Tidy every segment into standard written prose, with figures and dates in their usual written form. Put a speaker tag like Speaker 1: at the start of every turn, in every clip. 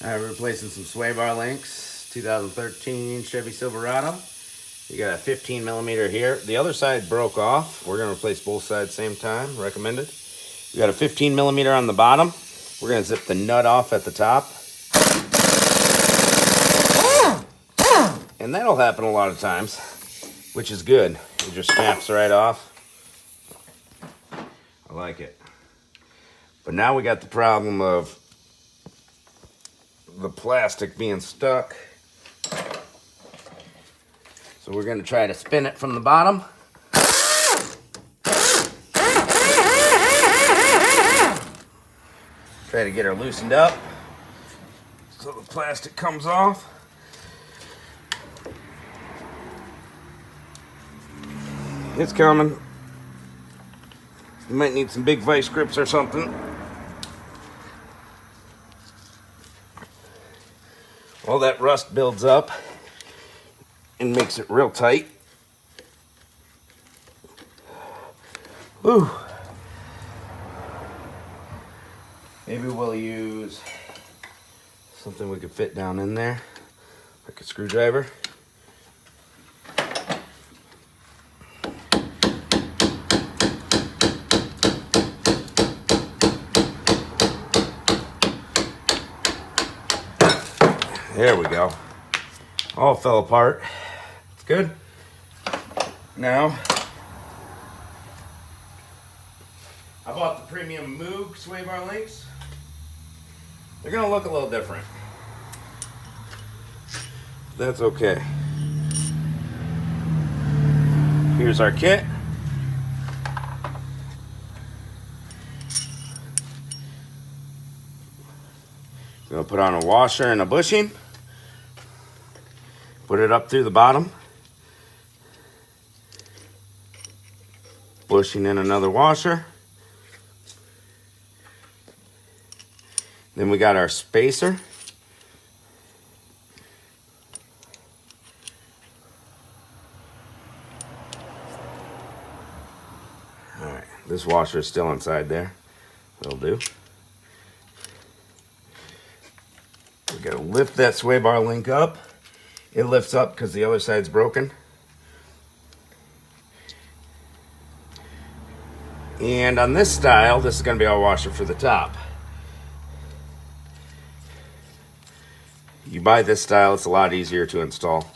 Speaker 1: We're replacing some sway bar links. 2013 Chevy Silverado. You got a 15 millimeter here. The other side broke off. We're going to replace both sides same time. Recommended. We got a 15 millimeter on the bottom. We're going to zip the nut off at the top. And that'll happen a lot of times, which is good. It just snaps right off. I like it. But now we got the problem of the plastic being stuck. So we're going to try to spin it from the bottom. Try to get her loosened up so the plastic comes off. It's coming. You might need some big vice grips or something. All that rust builds up and makes it real tight. Whew. Maybe we'll use something we could fit down in there, like a screwdriver. There we go. All fell apart. It's good. Now, I bought the premium Moog sway bar links. They're gonna look a little different. That's okay. Here's our kit. We're gonna put on a washer and a bushing. Put it up through the bottom. Bushing in another washer. Then we got our spacer. All right, this washer is still inside there. That'll do. We gotta lift that sway bar link up. It lifts up because the other side's broken. And on this style, this is gonna be our washer for the top. You buy this style, it's a lot easier to install.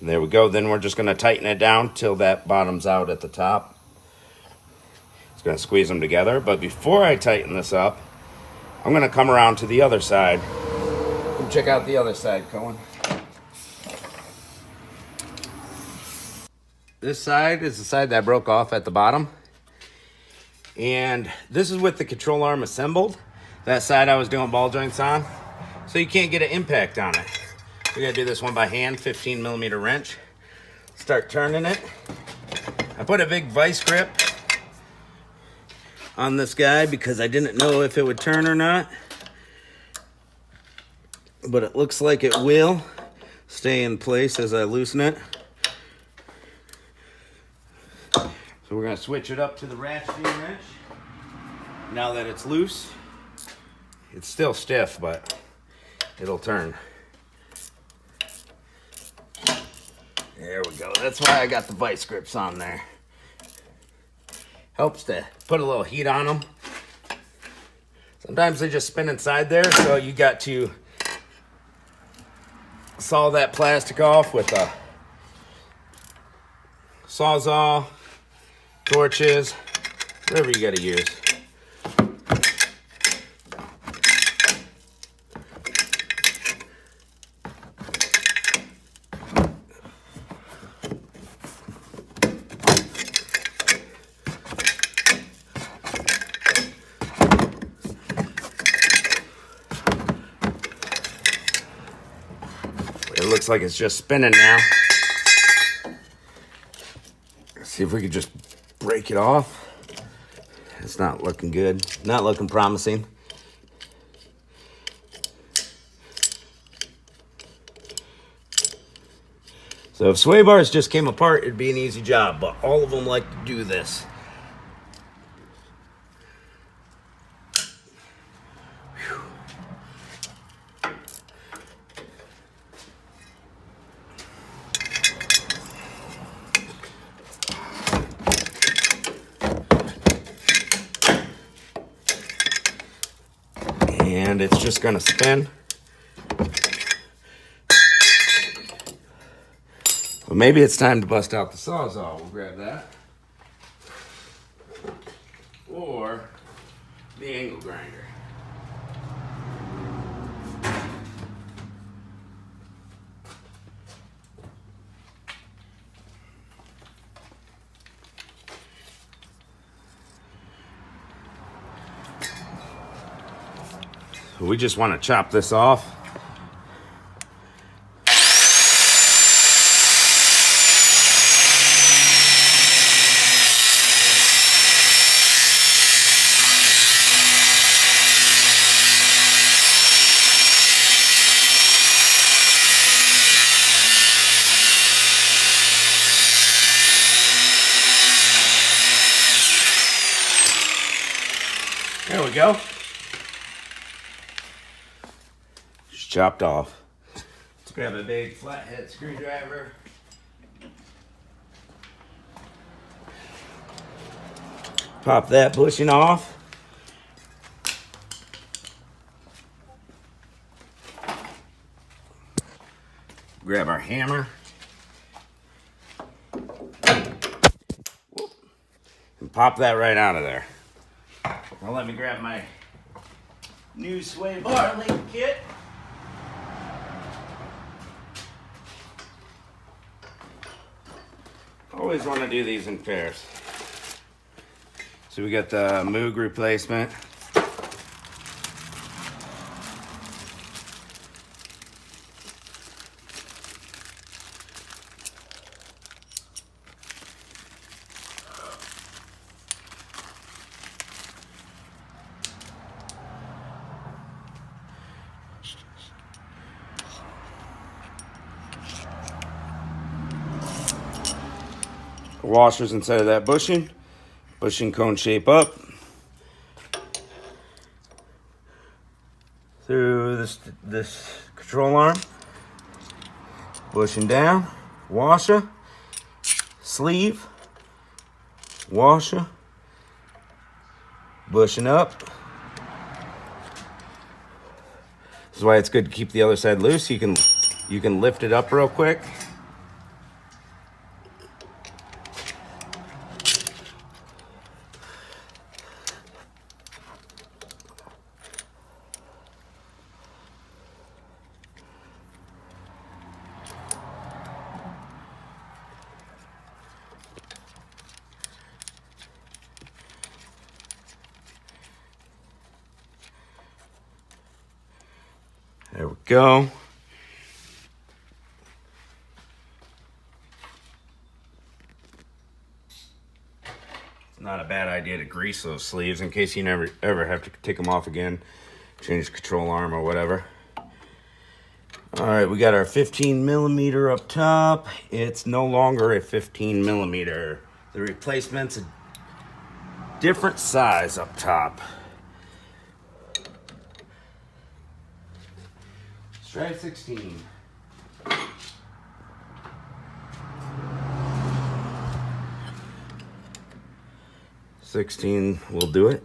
Speaker 1: And there we go. Then we're just gonna tighten it down till that bottoms out at the top. It's gonna squeeze them together. But before I tighten this up, I'm gonna come around to the other side. Come check out the other side, Cohen. This side is the side that broke off at the bottom. And this is with the control arm assembled. That side I was doing ball joints on. So you can't get an impact on it. We gotta do this one by hand, 15 millimeter wrench. Start turning it. I put a big vice grip on this guy because I didn't know if it would turn or not. But it looks like it will stay in place as I loosen it. So we're gonna switch it up to the ratcheting wrench. Now that it's loose, it's still stiff, but it'll turn. There we go. That's why I got the vice grips on there. Helps to put a little heat on them. Sometimes they just spin inside there, so you got to saw that plastic off with a sawzall, torches, whatever you got to use. It looks like it's just spinning now. Let's see if we could just break it off. It's not looking good. Not looking promising. So if sway bars just came apart, it'd be an easy job, but all of them like to do this. and it's just gonna spin. Well, maybe it's time to bust out the Sawzall. We'll grab that. Or the angle grinder. We just want to chop this off. There we go. Just chopped off. Let's grab a big flathead screwdriver. Pop that bushing off. Grab our hammer. And pop that right out of there. Now let me grab my new sway bar link kit. Always want to do these in pairs. So we got the Moog replacement. Washers inside of that bushing cone shape up through this control arm, bushing down, washer, sleeve, washer, bushing up. This is why it's good to keep the other side loose. You can lift it up real quick. There we go. It's not a bad idea to grease those sleeves in case you never ever have to take them off again, change the control arm or whatever. All right, we got our 15 millimeter up top. It's no longer a 15 millimeter. The replacement's a different size up top. Try 16. Will do it.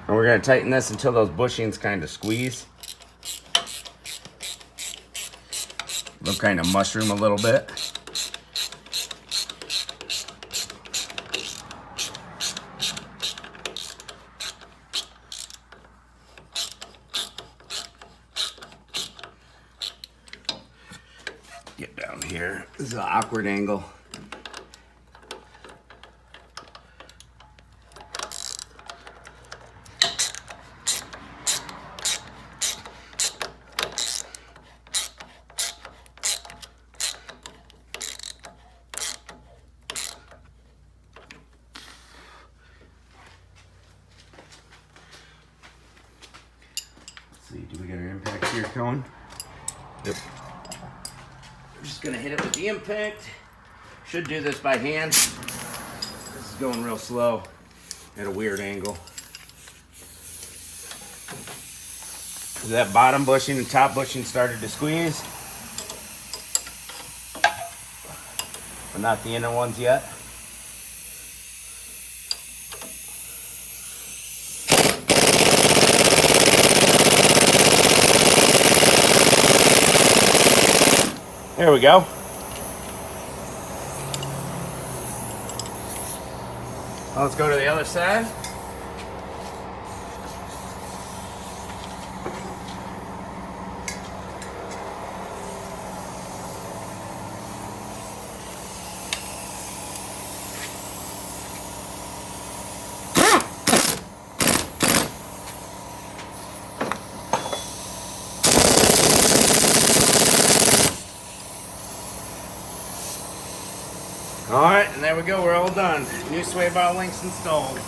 Speaker 1: And we're going to tighten this until those bushings kind of squeeze. They'll kind of mushroom a little bit. Get down here. This is an awkward angle. Let's see, do we get our impact here going? Yep. I'm just gonna hit it with the impact. Should do this by hand. This is going real slow at a weird angle. That bottom bushing and top bushing started to squeeze. but not the inner ones yet. There we go. Now let's go to the other side. All right, and there we go. We're all done. New sway bar links installed.